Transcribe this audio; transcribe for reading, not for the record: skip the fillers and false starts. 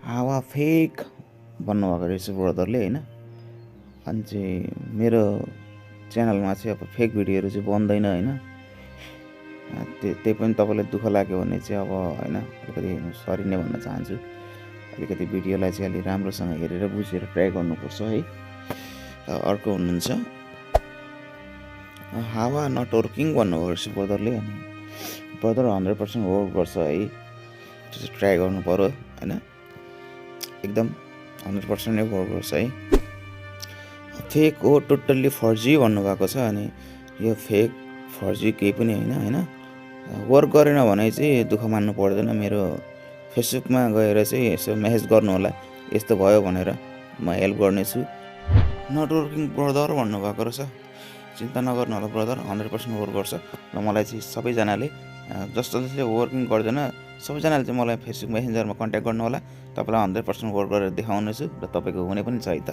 हावा फेक भन्नुभएको रहेछ ब्रदरले होइन। अनि चाहिँ मेरो च्यानलमा चाहिँ अब फेक भिडियोहरू चाहिँ बन्दैन होइन। त्यही पनि तपाईँलाई दुःख लाग्यो भने चाहिँ अब होइन अलिकति सरी नै भन्न चाहन्छु। अलिकति भिडियोलाई चाहिँ अलि राम्रोसँग हेरेर बुझेर ट्राई गर्नुपर्छ है। अर्को हुनुहुन्छ हावा नट वर्किङ भन्नुभएको रहेछ ब्रदरले। अनि ब्रदर 100% वर्क गर्छ है, त्यो चाहिँ ट्राई गर्नु पऱ्यो होइन। एकदम 100% नै वर्क गर्छ है। फेक हो, टोटल्ली फर्जी भन्नुभएको छ। अनि यो फेक फर्जी केही पनि होइन। वर्क गरेन भने चाहिँ दुःख मान्नु पर्दैन। मेरो फेसबुकमा गएर चाहिँ यसो मेसेज गर्नु होला, यस्तो भयो भनेर म हेल्प गर्नेछु। नट वर्किङ ब्रदर भन्नुभएको रहेछ। चिन्ता नगर्नु होला ब्रदर, 100% वर्क गर्छ। र मलाई चाहिँ सबैजनाले जसले वर्किङ गर्दैन सबैजनाले चाहिँ मलाई फेसबुक मेसेन्जरमा कन्ट्याक्ट गर्नु होला। तपाईँलाई 100% वर्क गरेर देखाउनेछु र तपाईँको हुने पनि छ है त।